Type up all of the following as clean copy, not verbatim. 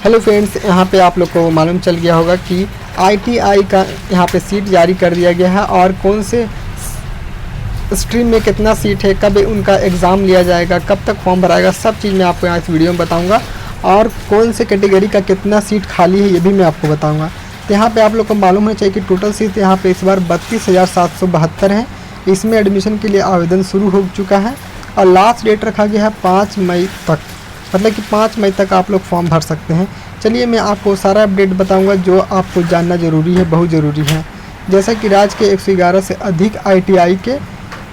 Hello friends, यहाँ पे आप लोग को मालूम चल गया होगा कि आईटीआई का यहाँ पे सीट जारी कर दिया गया है और कौन से स्ट्रीम में कितना सीट है, कब उनका एग्ज़ाम लिया जाएगा, कब तक फॉर्म भराएगा, सब चीज़ मैं आपको यहाँ इस वीडियो में बताऊँगा। और कौन से कैटेगरी का कितना सीट खाली है ये भी मैं आपको बताऊँगा। तो यहाँ पर आप लोग को मालूम होना चाहिए कि टोटल सीट यहाँ पर इस बार 32,772 है। इसमें एडमिशन के लिए आवेदन शुरू हो चुका है और लास्ट डेट रखा गया है 5 मई तक, मतलब कि 5 मई तक आप लोग फॉर्म भर सकते हैं। चलिए मैं आपको सारा अपडेट बताऊंगा जो आपको जानना ज़रूरी है, बहुत ज़रूरी है। जैसा कि राज्य के 111 से अधिक आईटीआई के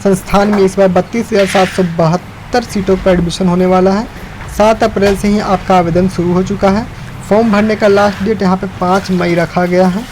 संस्थान में इस बार 32,772 सीटों पर एडमिशन होने वाला है। 7 अप्रैल से ही आपका आवेदन शुरू हो चुका है। फॉर्म भरने का लास्ट डेट यहाँ पे 5 मई रखा गया है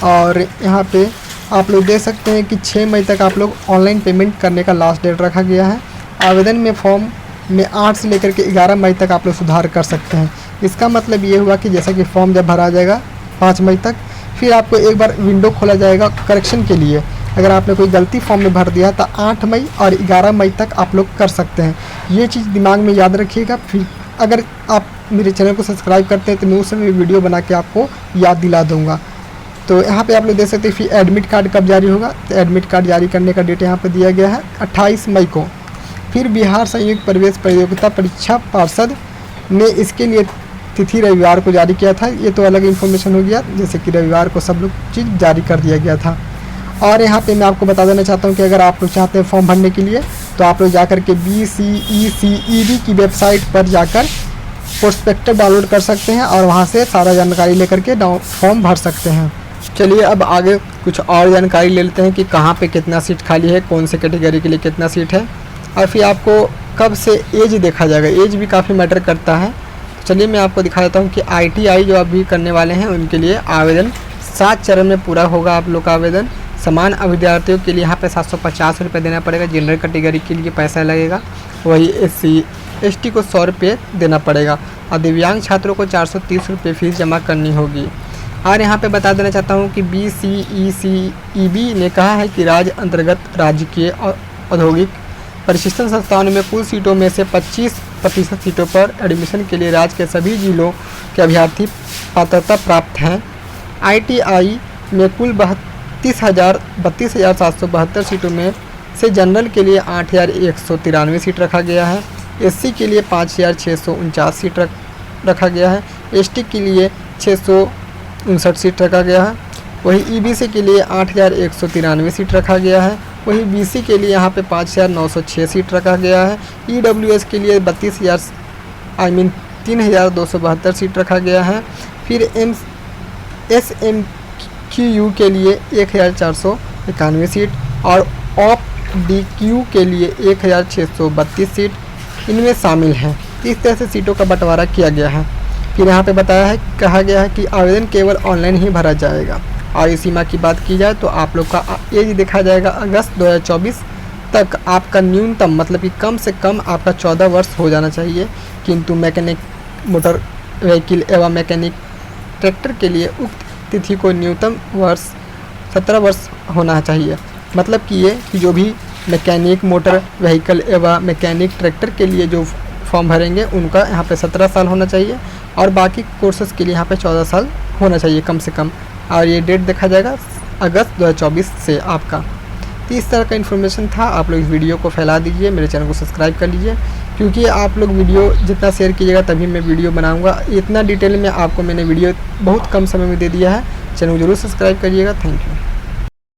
और यहाँ पे आप लोग देख सकते हैं कि 6 मई तक आप लोग ऑनलाइन पेमेंट करने का लास्ट डेट रखा गया है। आवेदन में फॉर्म में 8 से लेकर के 11 मई तक आप लोग सुधार कर सकते हैं। इसका मतलब ये हुआ कि जैसा कि फॉर्म जब भरा जाएगा 5 मई तक, फिर आपको एक बार विंडो खोला जाएगा करेक्शन के लिए। अगर आपने कोई गलती फॉर्म में भर दिया तो 8 मई और 11 मई तक आप लोग कर सकते हैं। ये चीज़ दिमाग में याद रखिएगा। फिर अगर आप मेरे चैनल को सब्सक्राइब करते हैं तो मैं उस समय वीडियो बना के आपको याद दिला दूँगा। तो यहाँ पे आप लोग देख सकते हैं फिर एडमिट कार्ड कब जारी होगा। तो एडमिट कार्ड जारी करने का डेट यहाँ पे दिया गया है 28 मई को। फिर बिहार संयुक्त प्रवेश प्रतियोगिता परीक्षा पार्षद ने इसके लिए तिथि रविवार को जारी किया था। ये तो अलग इन्फॉर्मेशन हो गया, जैसे कि रविवार को सब लोग चीज़ जारी कर दिया गया था। और यहाँ पे मैं आपको बता देना चाहता हूँ कि अगर आप लोग चाहते हैं फॉर्म भरने के लिए तो आप लोग जाकर के BCECEB की वेबसाइट पर जाकर प्रोस्पेक्टस डाउनलोड कर सकते हैं और वहाँ से सारा जानकारी लेकर के फॉर्म भर सकते हैं। चलिए अब आगे कुछ और जानकारी ले लेते हैं कि कहाँ पे कितना सीट खाली है, कौन से कैटेगरी के लिए कितना सीट है और फिर आपको कब से एज देखा जाएगा। एज भी काफ़ी मैटर करता है। चलिए मैं आपको दिखा देता हूँ कि आईटीआई जो अभी करने वाले हैं उनके लिए आवेदन 7 चरण में पूरा होगा। आप लोग का आवेदन समान विद्यार्थियों के लिए यहाँ पे 750 रुपये देना पड़ेगा। जनरल कैटेगरी के लिए पैसा लगेगा, वही SC ST को 100 रुपये देना पड़ेगा और दिव्यांग छात्रों को 430 रुपये फीस जमा करनी होगी। और यहाँ पे बता देना चाहता हूँ कि BCECEB ने कहा है कि राज्य अंतर्गत राजकीय और औद्योगिक प्रशिक्षण संस्थानों में कुल सीटों में से 25% सीटों पर एडमिशन के लिए राज्य के सभी जिलों के अभ्यर्थी पात्रता प्राप्त हैं। आईटीआई में कुल 32,772 सीटों में से जनरल के लिए 8,193 सीट रखा गया है। SC के लिए 5,649 सीट रखा गया है। ST के लिए 659 सीट रखा गया है। वही EBC के लिए 8,193 सीट रखा गया है। वही BC के लिए यहाँ पे 5,906 सीट रखा गया है। EWS के लिए 3,272 सीट रखा गया है। फिर SMQU के लिए 1,491 सीट और OPDQ के लिए 1,632 सीट इनमें शामिल हैं। इस तरह से सीटों का बंटवारा किया गया है। फिर यहाँ पे कहा गया है कि आवेदन केवल ऑनलाइन ही भरा जाएगा। आयु सीमा की बात की जाए तो आप लोग का एज देखा जाएगा अगस्त 2024 तक आपका न्यूनतम, मतलब कि कम से कम आपका 14 वर्ष हो जाना चाहिए। किंतु मैकेनिक मोटर व्हीकल एवं मैकेनिक ट्रैक्टर के लिए उक्त तिथि को न्यूनतम वर्ष 17 वर्ष होना चाहिए। मतलब कि ये कि जो भी मैकेनिक मोटर व्हीकल एवं मैकेनिक ट्रैक्टर के लिए जो फॉर्म भरेंगे उनका यहाँ पे 17 साल होना चाहिए और बाकी कोर्सेज़ के लिए यहाँ पे 14 साल होना चाहिए कम से कम। और ये डेट देखा जाएगा अगस्त 2024 से आपका। तो इस तरह का इन्फॉर्मेशन था। आप लोग इस वीडियो को फैला दीजिए, मेरे चैनल को सब्सक्राइब कर लीजिए, क्योंकि आप लोग वीडियो जितना शेयर कीजिएगा तभी मैं वीडियो बनाऊंगा। इतना डिटेल में आपको मैंने वीडियो बहुत कम समय में दे दिया है। चैनल को जरूर सब्सक्राइब करिएगा। Thank you.